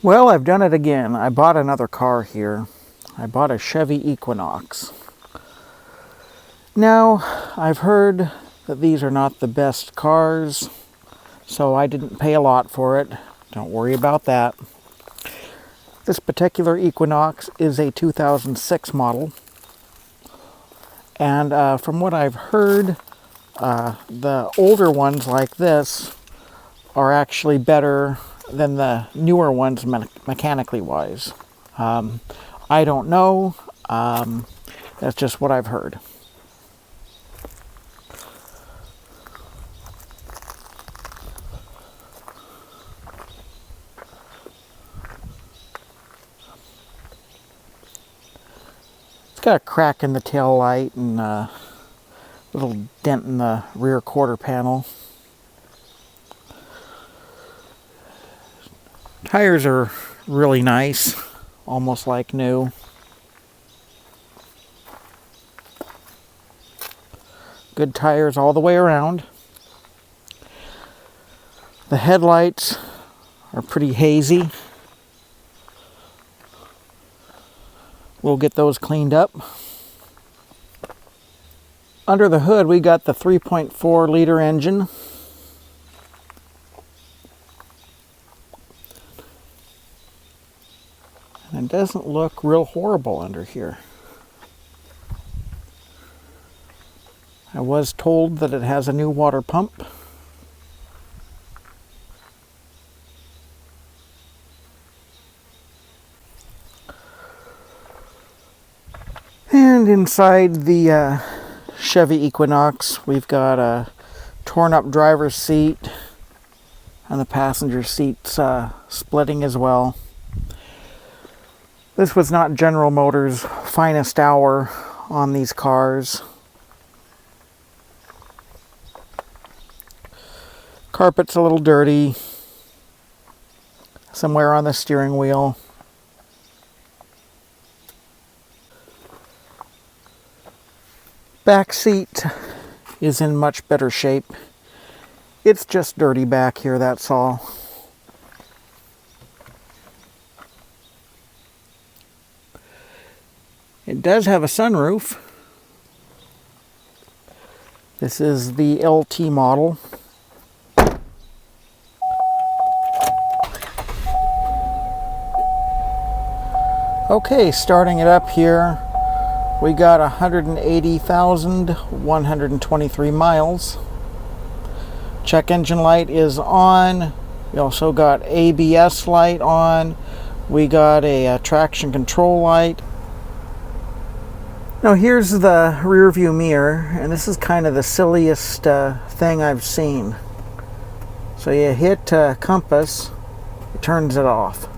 Well, I've done it again. I bought another car here. I bought a Chevy Equinox. Now, I've heard that these are not the best cars, so I didn't pay a lot for it. Don't worry about that. This particular Equinox is a 2006 model. And from what I've heard, the older ones like this are actually better than the newer ones mechanically wise. I don't know. That's just what I've heard. It's got a crack in the tail light and a little dent in the rear quarter panel. Tires are really nice, almost like new. Good tires all the way around. The headlights are pretty hazy. We'll get those cleaned up. Under the hood, we got the 3.4 liter engine. And it doesn't look real horrible under here. I was told that it has a new water pump. And inside the Chevy Equinox, we've got a torn up driver's seat, and the passenger seat's splitting as well. This was not General Motors' finest hour on these cars. Carpet's a little dirty, somewhere on the steering wheel. Back seat is in much better shape. It's just dirty back here, that's all. It does have a sunroof. This is the LT model. Okay, starting it up here, we got 180,123 miles. Check engine light is on. We also got ABS light on. We got a traction control light. Now here's the rear view mirror, and this is kind of the silliest thing I've seen. So you hit compass, it turns it off.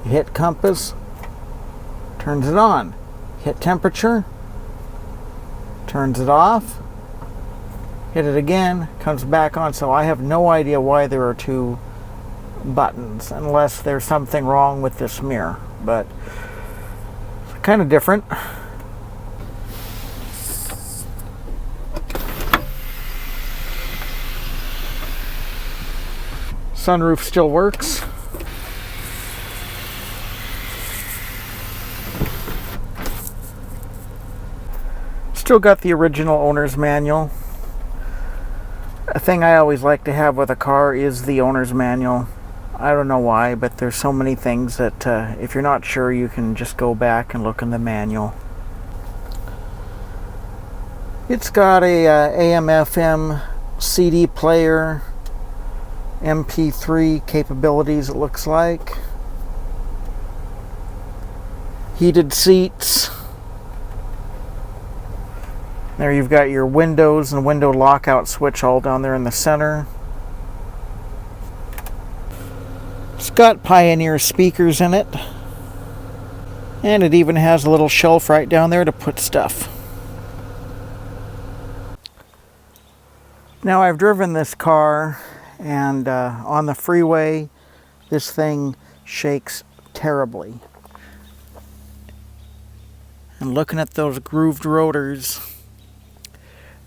You hit compass, turns it on. Hit temperature, turns it off. Hit it again, comes back on. So I have no idea why there are two buttons, unless there's something wrong with this mirror. But it's kind of different. Sunroof still works. Still got the original owner's manual. A thing I always like to have with a car is the owner's manual. I don't know why, but there's so many things that if you're not sure, you can just go back and look in the manual. It's got a AM/FM CD player, MP3 capabilities, it looks like. Heated seats. There you've got your windows and window lockout switch all down there in the center. It's got Pioneer speakers in it. And it even has a little shelf right down there to put stuff. Now I've driven this car, and on the freeway this thing shakes terribly. And looking at those grooved rotors,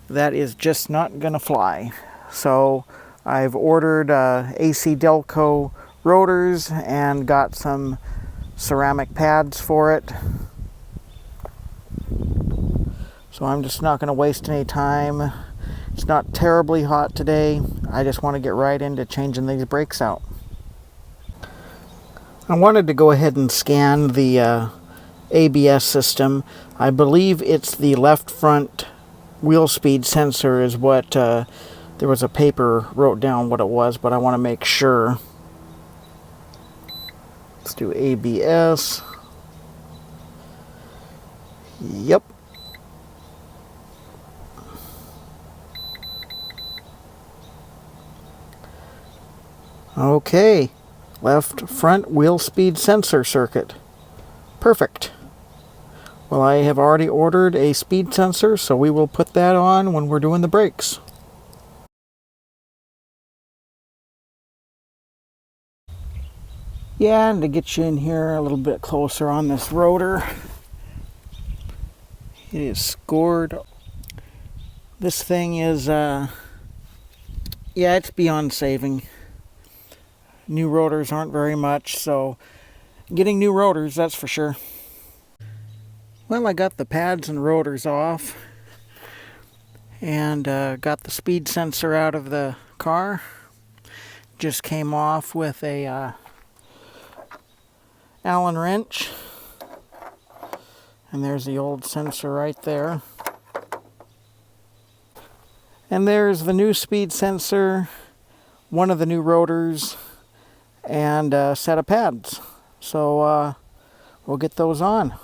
that is just not gonna fly. So I've ordered AC Delco rotors and got some ceramic pads for it. So I'm just not going to waste any time. It's not terribly hot today. I just want to get right into changing these brakes out. I wanted to go ahead and scan the ABS system. I believe it's the left front wheel speed sensor is what there was a paper wrote down what it was, but I want to make sure. Let's do ABS. Yep. Okay, left front wheel speed sensor circuit. Perfect. Well, I have already ordered a speed sensor, so we will put that on when we're doing the brakes. Yeah, and to get you in here a little bit closer on this rotor, it is scored. This thing is, yeah, it's beyond saving. New rotors aren't very much, so getting new rotors, that's for sure. Well, I got the pads and rotors off and got the speed sensor out of the car. Just came off with a Allen wrench, and there's the old sensor right there. And there's the new speed sensor, one of the new rotors, and a set of pads. So we'll get those on.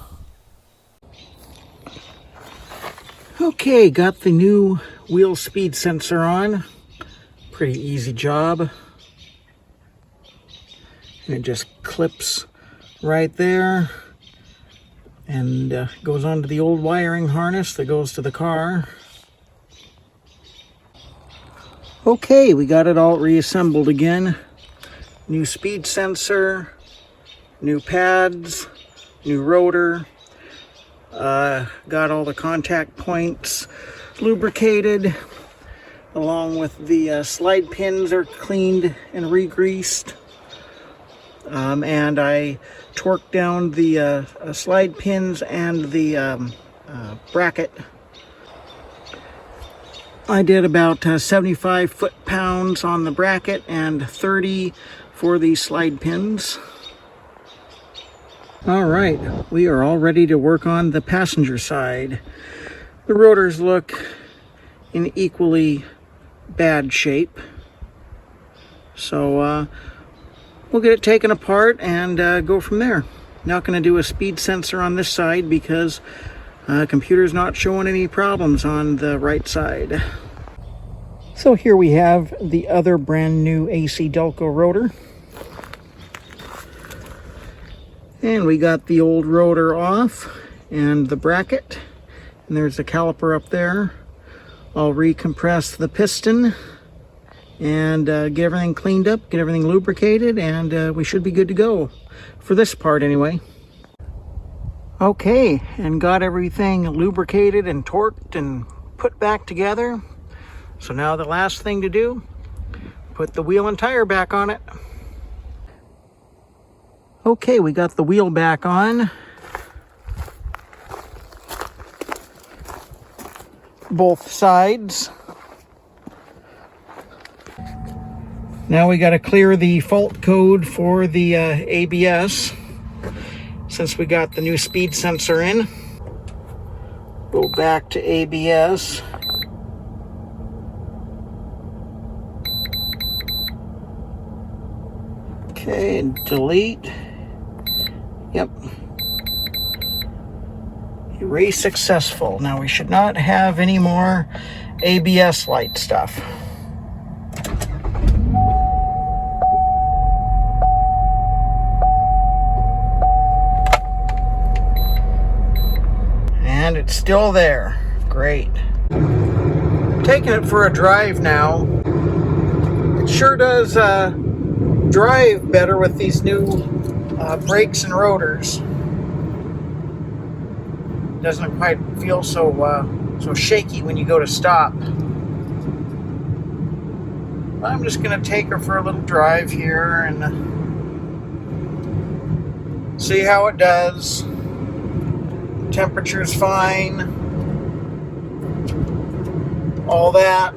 Okay, got the new wheel speed sensor on. Pretty easy job. And it just clips right there and goes onto the old wiring harness that goes to the car. Okay, we got it all reassembled again. New speed sensor, new pads, new rotor. Got all the contact points lubricated, along with the slide pins are cleaned and re-greased. And I torqued down the slide pins and the bracket. I did about 75 foot-pounds on the bracket and 30 for the slide pins. All right, we are all ready to work on the passenger side. The rotors look in equally bad shape. So we'll get it taken apart and go from there. Not going to do a speed sensor on this side because computer's not showing any problems on the right side. So here we have the other brand new AC Delco rotor. And we got the old rotor off and the bracket. And there's the caliper up there. I'll recompress the piston and get everything cleaned up, get everything lubricated, and we should be good to go. For this part anyway. Okay, and got everything lubricated and torqued and put back together. So now the last thing to do, put the wheel and tire back on it. Okay, we got the wheel back on. Both sides. Now we got to clear the fault code for the ABS, since we got the new speed sensor in. Go back to ABS. Okay, delete. Yep. Erase successful. Now we should not have any more ABS light stuff. And it's still there. Great. Taking it for a drive now. It sure does drive better with these new brakes and rotors. Doesn't quite feel so shaky when you go to stop. I'm just going to take her for a little drive here and See how it does. Temperature's fine. All that.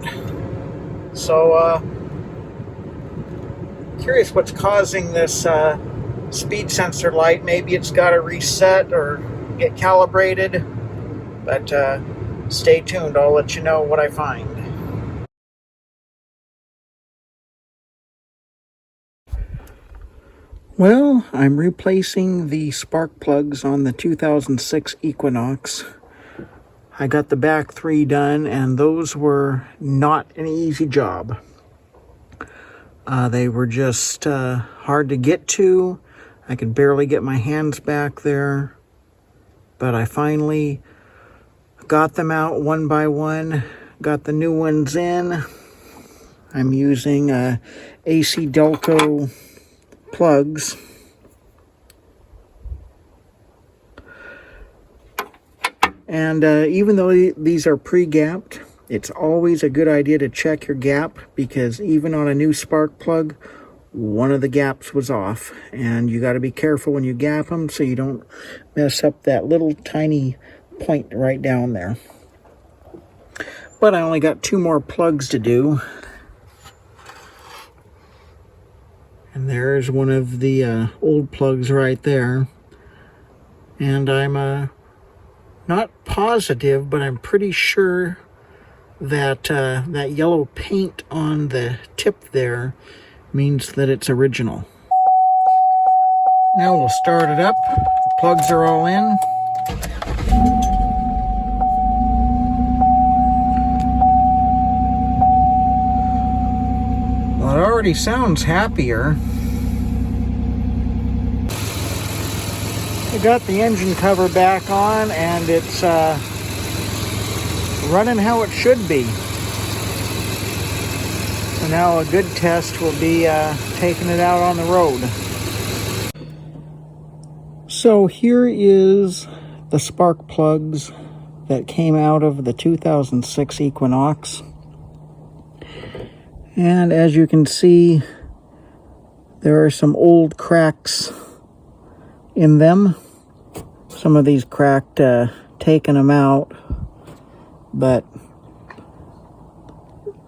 So, curious what's causing this speed sensor light. Maybe it's got to reset or get calibrated. But stay tuned. I'll let you know what I find. Well, I'm replacing the spark plugs on the 2006 Equinox. I got the back three done, and those were not an easy job. They were just hard to get to. I could barely get my hands back there. But I finally got them out one by one, got the new ones in. I'm using AC Delco plugs. And even though these are pre-gapped, it's always a good idea to check your gap, because even on a new spark plug, one of the gaps was off. And you got to be careful when you gap them so you don't mess up that little tiny point right down there. But I only got 2 more plugs to do. And there's one of the old plugs right there. And I'm not positive, but I'm pretty sure that that yellow paint on the tip there means that it's original. Now we'll start it up. The plugs are all in. Well, it already sounds happier. I got the engine cover back on, and it's running how it should be. So now a good test will be taking it out on the road. So here is the spark plugs that came out of the 2006 Equinox. And as you can see, there are some old cracks in them. Some of these cracked, taking them out, but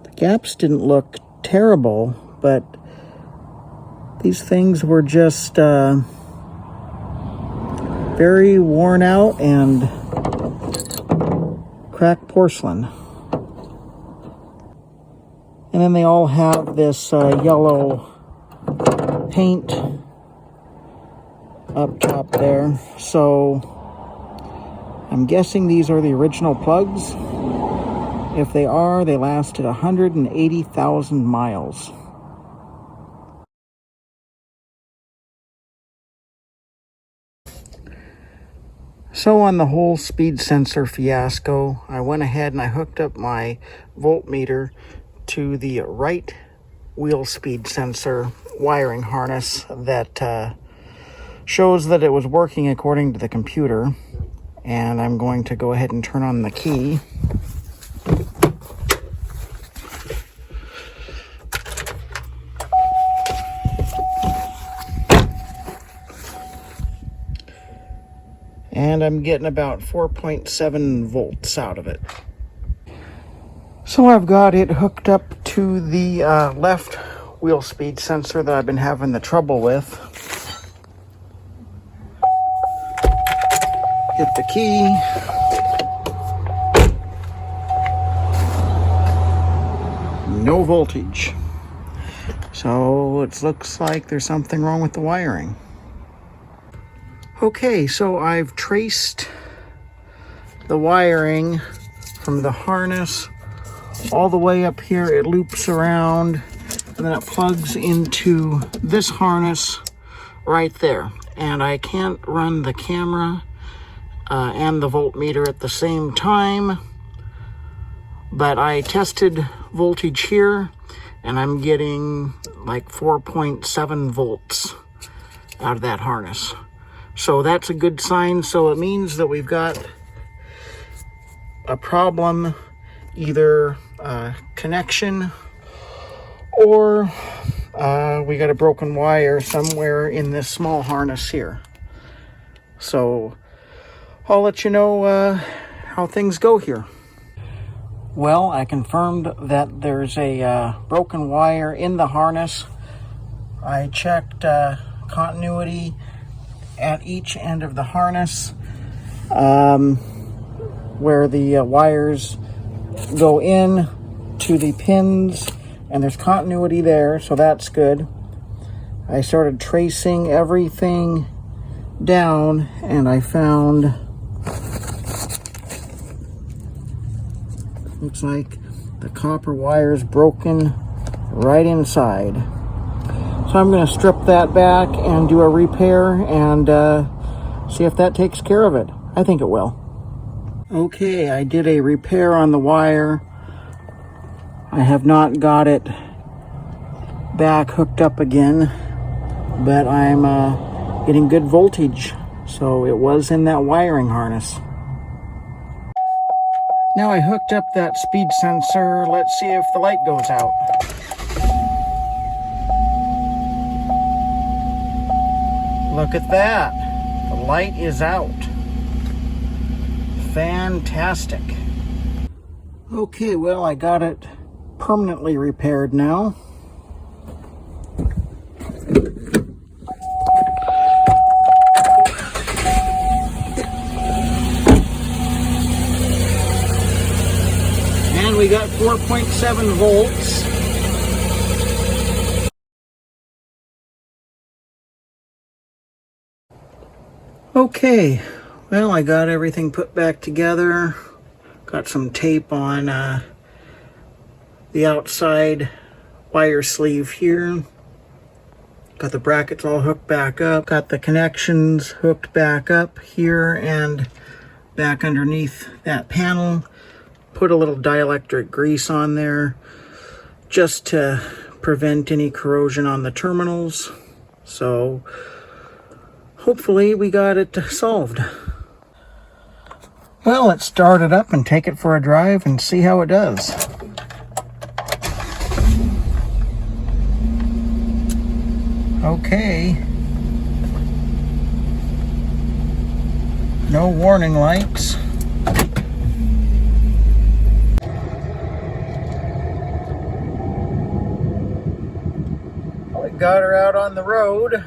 the gaps didn't look terrible, but these things were just very worn out and cracked porcelain. And then they all have this yellow paint up top there. So I'm guessing these are the original plugs. If they are, they lasted 180,000 miles. So on the whole speed sensor fiasco, I went ahead and I hooked up my voltmeter to the right wheel speed sensor wiring harness that shows that it was working according to the computer. And I'm going to go ahead and turn on the key. And I'm getting about 4.7 volts out of it. So I've got it hooked up to the left wheel speed sensor that I've been having the trouble with. Hit the key. No voltage. So it looks like there's something wrong with the wiring. Okay, so I've traced the wiring from the harness all the way up here. It loops around and then it plugs into this harness right there. And I can't run the camera and the voltmeter at the same time, but I tested voltage here and I'm getting like 4.7 volts out of that harness. So that's a good sign. So it means that we've got a problem, either connection or we got a broken wire somewhere in this small harness here. So I'll let you know how things go here. Well, I confirmed that there's a broken wire in the harness. I checked continuity at each end of the harness where the wires go in to the pins, and there's continuity there, so that's good. I started tracing everything down, and I found, looks like the copper wire's broken right inside. So I'm going to strip that back and do a repair and see if that takes care of it. I think it will. Okay, I did a repair on the wire. I have not got it back hooked up again, but I'm getting good voltage. So it was in that wiring harness. Now I hooked up that speed sensor. Let's see if the light goes out. Look at that. The light is out. Fantastic. Okay, well, I got it permanently repaired now. And we got 4.7 volts. Okay, well, I got everything put back together. Got some tape on the outside wire sleeve here. Got the brackets all hooked back up. Got the connections hooked back up here and back underneath that panel. Put a little dielectric grease on there just to prevent any corrosion on the terminals. So hopefully we got it solved. Well, let's start it up and take it for a drive and see how it does. Okay. No warning lights. We got her out on the road.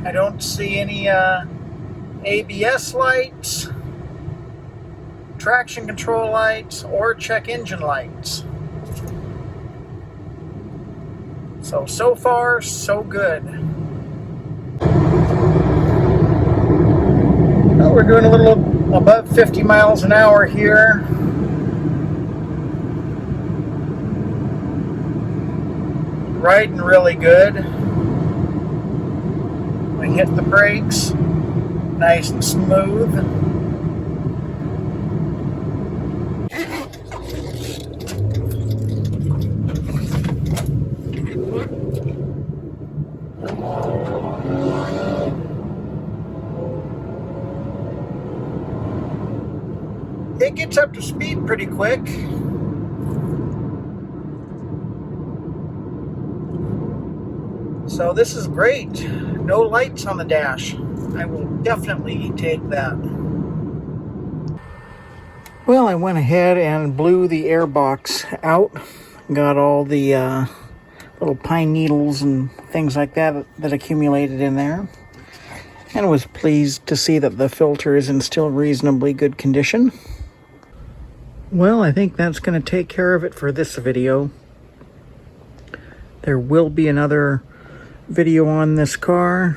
I don't see any ABS lights, traction control lights, or check engine lights. So far, so good. Well, we're doing a little above 50 miles an hour here. Riding really good. We hit the brakes, nice and smooth. It gets up to speed pretty quick. So this is great. No lights on the dash. I will definitely take that. Well, I went ahead and blew the air box out. Got all the little pine needles and things like that accumulated in there. And was pleased to see that the filter is in still reasonably good condition. Well, I think that's going to take care of it for this video. There will be another video on this car,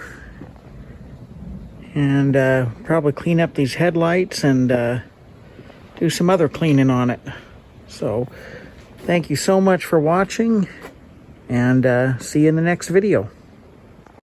and probably clean up these headlights and do some other cleaning on it. So thank you so much for watching, and see you in the next video.